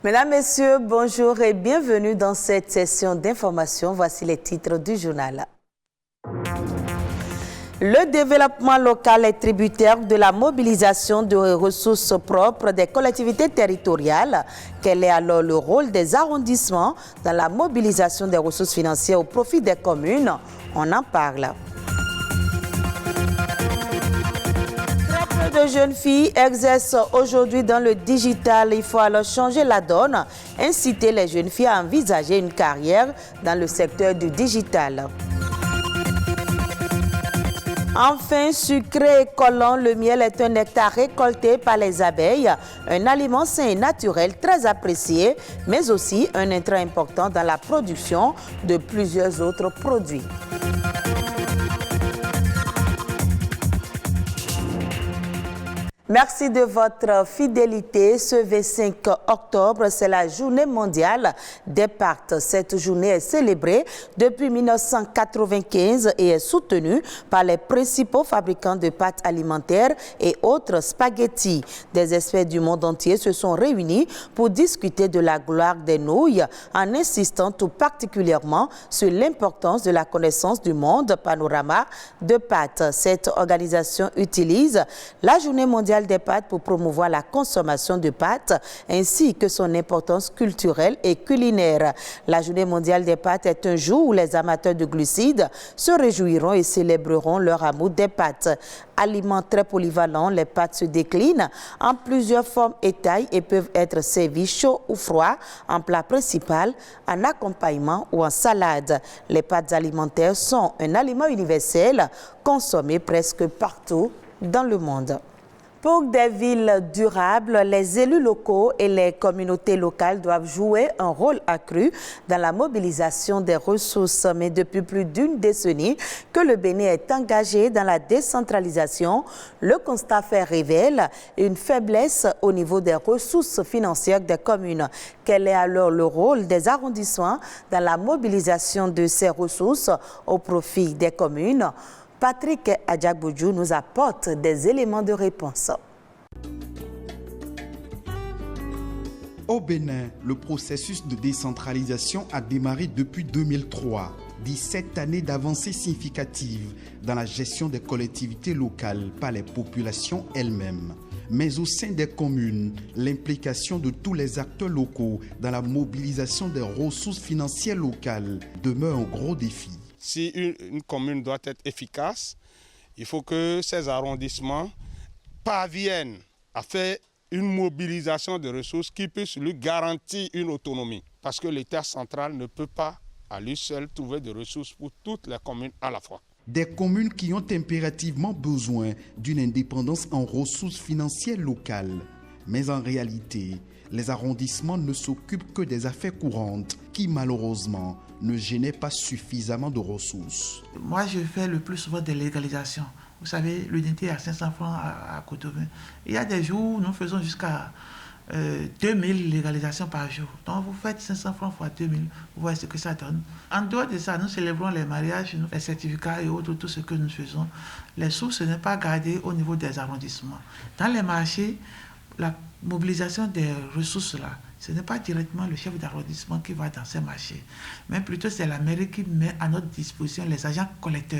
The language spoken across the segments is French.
Mesdames, Messieurs, bonjour et bienvenue dans cette session d'information. Voici les titres du journal. Le développement local est tributaire de la mobilisation de ressources propres des collectivités territoriales. Quel est alors le rôle des arrondissements dans la mobilisation des ressources financières au profit des communes? On en parle. Très peu de jeunes filles exercent aujourd'hui dans le digital. Il faut alors changer la donne, inciter les jeunes filles à envisager une carrière dans le secteur du digital. Enfin, sucré et collant, le miel est un nectar récolté par les abeilles, un aliment sain et naturel très apprécié, mais aussi un intrant important dans la production de plusieurs autres produits. Merci de votre fidélité. Ce 25 octobre, c'est la journée mondiale des pâtes. Cette journée est célébrée depuis 1995 et est soutenue par les principaux fabricants de pâtes alimentaires et autres spaghettis. Des experts du monde entier se sont réunis pour discuter de la gloire des nouilles en insistant tout particulièrement sur l'importance de la connaissance du monde panorama de pâtes. Cette organisation utilise la journée mondiale des pâtes pour promouvoir la consommation de pâtes ainsi que son importance culturelle et culinaire. La journée mondiale des pâtes est un jour où les amateurs de glucides se réjouiront et célébreront leur amour des pâtes. Aliments très polyvalents, les pâtes se déclinent en plusieurs formes et tailles et peuvent être servies chaud ou froid, en plat principal, en accompagnement ou en salade. Les pâtes alimentaires sont un aliment universel consommé presque partout dans le monde. Pour des villes durables, les élus locaux et les communautés locales doivent jouer un rôle accru dans la mobilisation des ressources. Mais depuis plus d'une décennie que le Bénin est engagé dans la décentralisation, le constat fait révèle une faiblesse au niveau des ressources financières des communes. Quel est alors le rôle des arrondissements dans la mobilisation de ces ressources au profit des communes? Patrick Adjagboudjou nous apporte des éléments de réponse. Au Bénin, le processus de décentralisation a démarré depuis 2003. 17 années d'avancées significatives dans la gestion des collectivités locales par les populations elles-mêmes. Mais au sein des communes, l'implication de tous les acteurs locaux dans la mobilisation des ressources financières locales demeure un gros défi. Si une commune doit être efficace, il faut que ces arrondissements parviennent à faire une mobilisation de ressources qui puisse lui garantir une autonomie. Parce que l'État central ne peut pas à lui seul trouver des ressources pour toutes les communes à la fois. Des communes qui ont impérativement besoin d'une indépendance en ressources financières locales. Mais en réalité, les arrondissements ne s'occupent que des affaires courantes qui, malheureusement, ne génèrent pas suffisamment de ressources. Moi, je fais le plus souvent des légalisations. Vous savez, l'unité à 500 francs à Cotonou. Il y a des jours où nous faisons jusqu'à 2000 légalisations par jour. Donc, vous faites 500 francs fois 2000, vous voyez ce que ça donne. En dehors de ça, nous célébrons les mariages, les certificats et autres, tout ce que nous faisons. Les sources ne sont pas gardées au niveau des arrondissements. Dans les marchés, la mobilisation des ressources là, ce n'est pas directement le chef d'arrondissement qui va dans ces marchés, mais plutôt c'est la mairie qui met à notre disposition les agents collecteurs.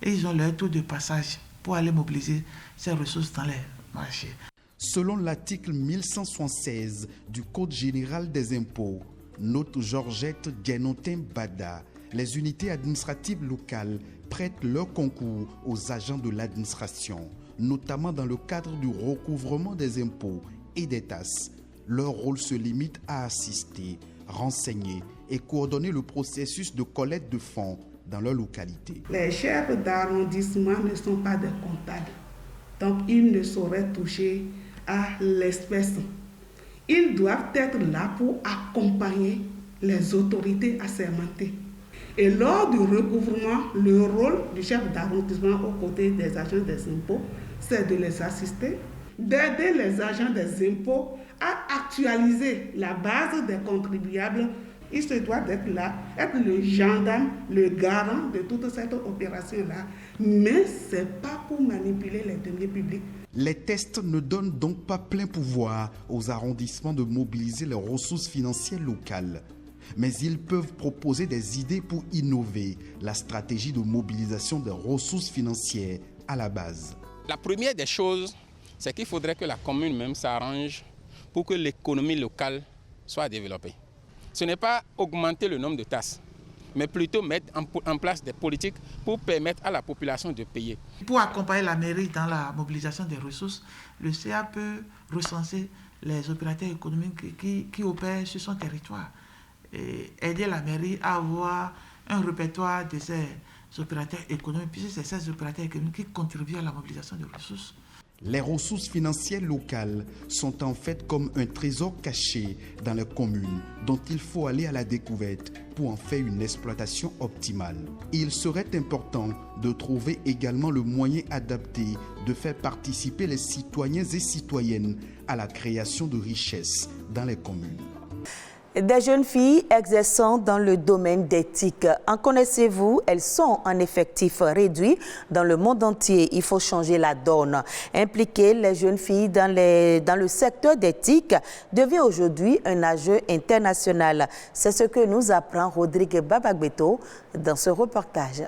Et ils ont leur tour de passage pour aller mobiliser ces ressources dans les marchés. Selon l'article 1176 du Code général des impôts, note Georgette Genotin Bada, les unités administratives locales prêtent leur concours aux agents de l'administration, notamment dans le cadre du recouvrement des impôts et des taxes. Leur rôle se limite à assister, renseigner et coordonner le processus de collecte de fonds dans leur localité. Les chefs d'arrondissement ne sont pas des comptables, donc ils ne sauraient toucher à l'espèce. Ils doivent être là pour accompagner les autorités assermentées. Et lors du recouvrement, le rôle du chef d'arrondissement aux côtés des agents des impôts, c'est de les assister, d'aider les agents des impôts à actualiser la base des contribuables Il se doit d'être là, être le gendarme, le garant de toute cette opération-là. Mais ce n'est pas pour manipuler les deniers publics. Les tests ne donnent donc pas plein pouvoir aux arrondissements de mobiliser les ressources financières locales. Mais ils peuvent proposer des idées pour innover la stratégie de mobilisation des ressources financières à la base. La première des choses, c'est qu'il faudrait que la commune même s'arrange pour que l'économie locale soit développée. Ce n'est pas augmenter le nombre de tasses, mais plutôt mettre en place des politiques pour permettre à la population de payer. Pour accompagner la mairie dans la mobilisation des ressources, le CA peut recenser les opérateurs économiques qui opèrent sur son territoire et aider la mairie à avoir un répertoire de ces opérateurs économiques, puisque c'est ces opérateurs économiques qui contribuent à la mobilisation des ressources. Les ressources financières locales sont en fait comme un trésor caché dans les communes dont il faut aller à la découverte pour en faire une exploitation optimale. Il serait important de trouver également le moyen adapté de faire participer les citoyens et citoyennes à la création de richesses dans les communes. Des jeunes filles exerçant dans le domaine d'éthique. En connaissez-vous? Elles sont en effectif réduit dans le monde entier. Il faut changer la donne. Impliquer les jeunes filles dans le secteur d'éthique devient aujourd'hui un enjeu international. C'est ce que nous apprend Rodrigue Babagbeto dans ce reportage.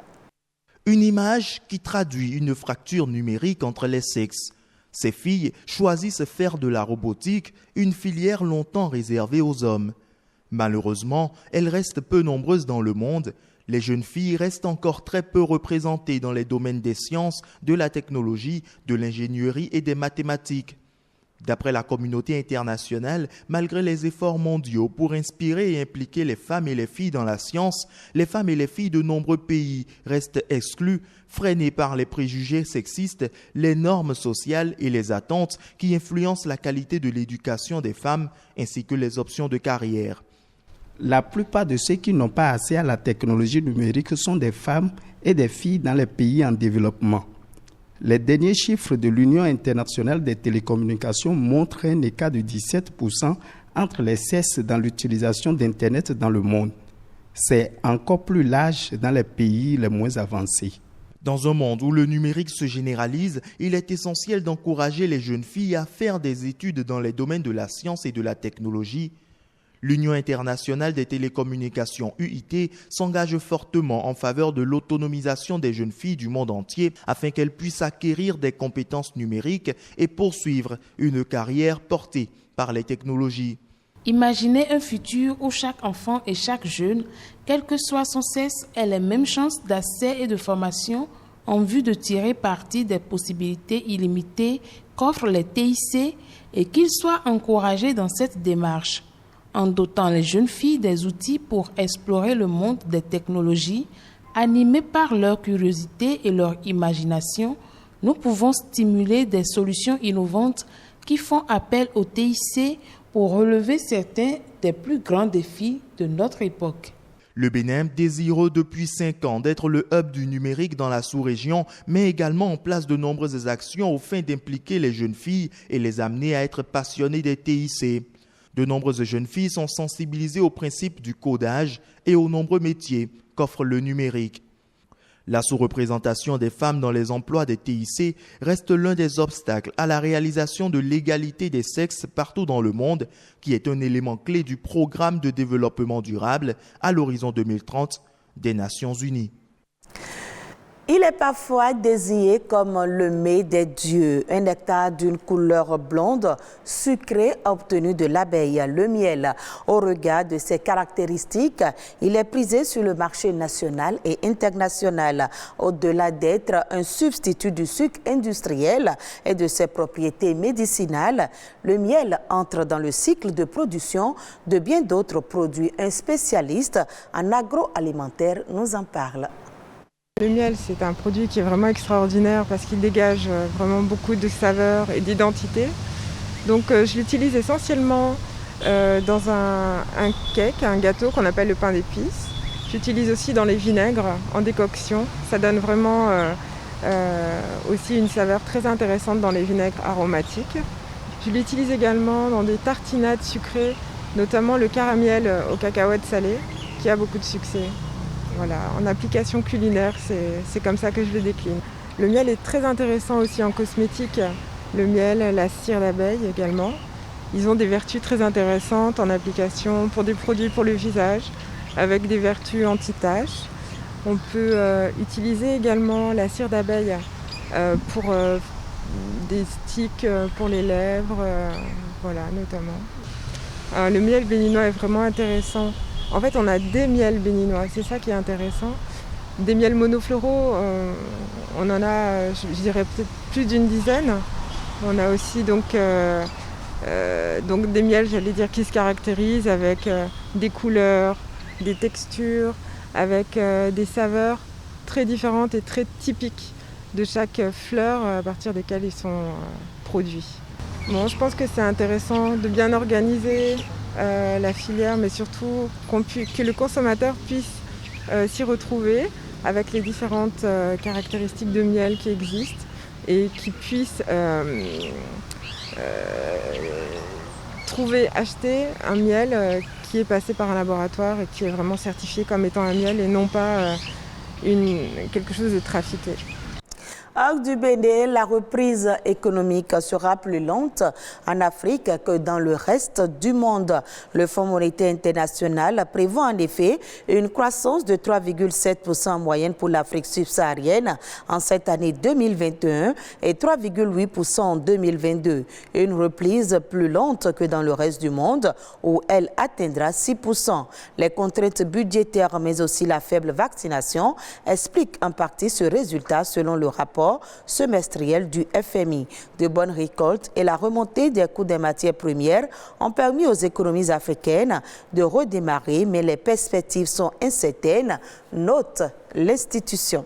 Une image qui traduit une fracture numérique entre les sexes. Ces filles choisissent faire de la robotique une filière longtemps réservée aux hommes. Malheureusement, elles restent peu nombreuses dans le monde. Les jeunes filles restent encore très peu représentées dans les domaines des sciences, de la technologie, de l'ingénierie et des mathématiques. D'après la communauté internationale, malgré les efforts mondiaux pour inspirer et impliquer les femmes et les filles dans la science, les femmes et les filles de nombreux pays restent exclues, freinées par les préjugés sexistes, les normes sociales et les attentes qui influencent la qualité de l'éducation des femmes ainsi que les options de carrière. La plupart de ceux qui n'ont pas accès à la technologie numérique sont des femmes et des filles dans les pays en développement. Les derniers chiffres de l'Union internationale des télécommunications montrent un écart de 17% entre les sexes dans l'utilisation d'Internet dans le monde. C'est encore plus large dans les pays les moins avancés. Dans un monde où le numérique se généralise, il est essentiel d'encourager les jeunes filles à faire des études dans les domaines de la science et de la technologie. L'Union internationale des télécommunications UIT s'engage fortement en faveur de l'autonomisation des jeunes filles du monde entier afin qu'elles puissent acquérir des compétences numériques et poursuivre une carrière portée par les technologies. Imaginez un futur où chaque enfant et chaque jeune, quel que soit son sexe, ait les mêmes chances d'accès et de formation en vue de tirer parti des possibilités illimitées qu'offrent les TIC et qu'ils soient encouragés dans cette démarche. En dotant les jeunes filles des outils pour explorer le monde des technologies, animées par leur curiosité et leur imagination, nous pouvons stimuler des solutions innovantes qui font appel au TIC pour relever certains des plus grands défis de notre époque. Le Bénin, désireux depuis 5 ans d'être le hub du numérique dans la sous-région, met également en place de nombreuses actions aux fins d'impliquer les jeunes filles et les amener à être passionnées des TIC. De nombreuses jeunes filles sont sensibilisées au principe du codage et aux nombreux métiers qu'offre le numérique. La sous-représentation des femmes dans les emplois des TIC reste l'un des obstacles à la réalisation de l'égalité des sexes partout dans le monde, qui est un élément clé du programme de développement durable à l'horizon 2030 des Nations Unies. Il est parfois désigné comme le mets des dieux, un nectar d'une couleur blonde, sucré obtenu de l'abeille, le miel. Au regard de ses caractéristiques, il est prisé sur le marché national et international. Au-delà d'être un substitut du sucre industriel et de ses propriétés médicinales, le miel entre dans le cycle de production de bien d'autres produits. Un spécialiste en agroalimentaire nous en parle. Le miel, c'est un produit qui est vraiment extraordinaire parce qu'il dégage vraiment beaucoup de saveurs et d'identité. Donc je l'utilise essentiellement dans un cake, un gâteau qu'on appelle le pain d'épices. J'utilise aussi dans les vinaigres en décoction. Ça donne vraiment aussi une saveur très intéressante dans les vinaigres aromatiques. Je l'utilise également dans des tartinades sucrées notamment le caramiel aux cacahuètes salées, qui a beaucoup de succès. Voilà, en application culinaire, c'est comme ça que je le décline. Le miel est très intéressant aussi en cosmétique. Le miel, la cire d'abeille également. Ils ont des vertus très intéressantes en application pour des produits pour le visage, avec des vertus anti-taches. On peut utiliser également la cire d'abeille pour des sticks pour les lèvres, voilà, notamment. Le miel béninois est vraiment intéressant. En fait, on a des miels béninois, c'est ça qui est intéressant. Des miels monofloraux, on en a, je dirais peut-être plus d'une dizaine. On a aussi donc des miels, j'allais dire, qui se caractérisent avec des couleurs, des textures, avec des saveurs très différentes et très typiques de chaque fleur à partir desquelles ils sont produits. Bon, je pense que c'est intéressant de bien organiser la filière, mais surtout que le consommateur puisse s'y retrouver avec les différentes caractéristiques de miel qui existent et qui puisse acheter un miel qui est passé par un laboratoire et qui est vraiment certifié comme étant un miel et non pas quelque chose de trafiqué. Hors du Bénin, la reprise économique sera plus lente en Afrique que dans le reste du monde. Le Fonds monétaire international prévoit en effet une croissance de 3,7% en moyenne pour l'Afrique subsaharienne en cette année 2021 et 3,8% en 2022. Une reprise plus lente que dans le reste du monde où elle atteindra 6%. Les contraintes budgétaires mais aussi la faible vaccination expliquent en partie ce résultat selon le rapport semestriel du FMI. De bonnes récoltes et la remontée des coûts des matières premières ont permis aux économies africaines de redémarrer, mais les perspectives sont incertaines, note l'institution.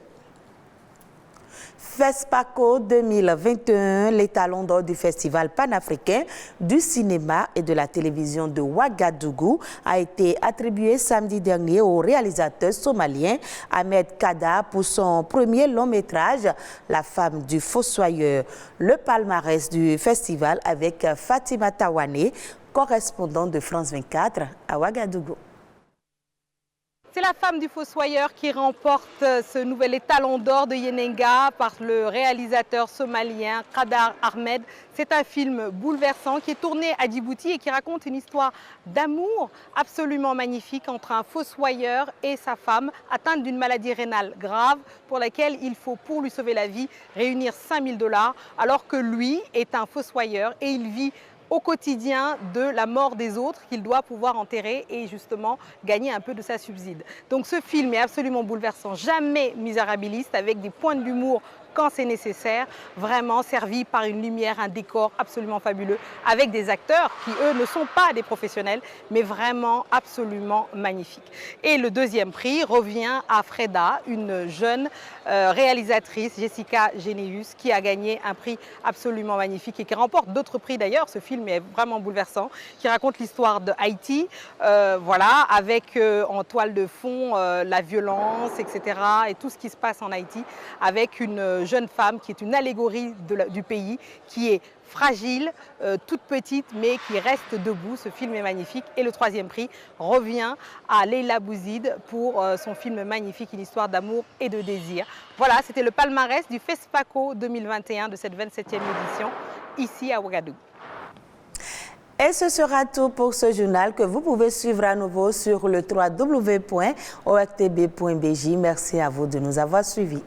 FESPACO 2021, l'étalon d'or du Festival panafricain du cinéma et de la télévision de Ouagadougou, a été attribué samedi dernier au réalisateur somalien Ahmed Kada pour son premier long métrage, La femme du fossoyeur. Le palmarès du festival avec Fatima Tawane, correspondante de France 24 à Ouagadougou. C'est La femme du fossoyeur qui remporte ce nouvel étalon d'or de Yenenga par le réalisateur somalien Kadar Ahmed. C'est un film bouleversant qui est tourné à Djibouti et qui raconte une histoire d'amour absolument magnifique entre un fossoyeur et sa femme atteinte d'une maladie rénale grave pour laquelle il faut, pour lui sauver la vie, réunir 5 000 $, alors que lui est un fossoyeur et il vit au quotidien de la mort des autres qu'il doit pouvoir enterrer et justement gagner un peu de sa subside. Donc ce film est absolument bouleversant, jamais misérabiliste, avec des points d'humour quand c'est nécessaire, vraiment servi par une lumière, un décor absolument fabuleux, avec des acteurs qui, eux, ne sont pas des professionnels, mais vraiment absolument magnifiques. Et le deuxième prix revient à Freda, une jeune réalisatrice, Jessica Généus, qui a gagné un prix absolument magnifique et qui remporte d'autres prix d'ailleurs. Ce film est vraiment bouleversant, qui raconte l'histoire de Haïti, voilà, avec en toile de fond la violence, etc., et tout ce qui se passe en Haïti, avec une jeune femme qui est une allégorie du pays, qui est fragile, toute petite, mais qui reste debout. Ce film est magnifique. Et le troisième prix revient à Leila Bouzid pour son film magnifique, une histoire d'amour et de désir. Voilà, c'était le palmarès du FESPACO 2021 de cette 27e édition, ici à Ouagadougou. Et ce sera tout pour ce journal que vous pouvez suivre à nouveau sur le www.ortb.bj. Merci à vous de nous avoir suivis.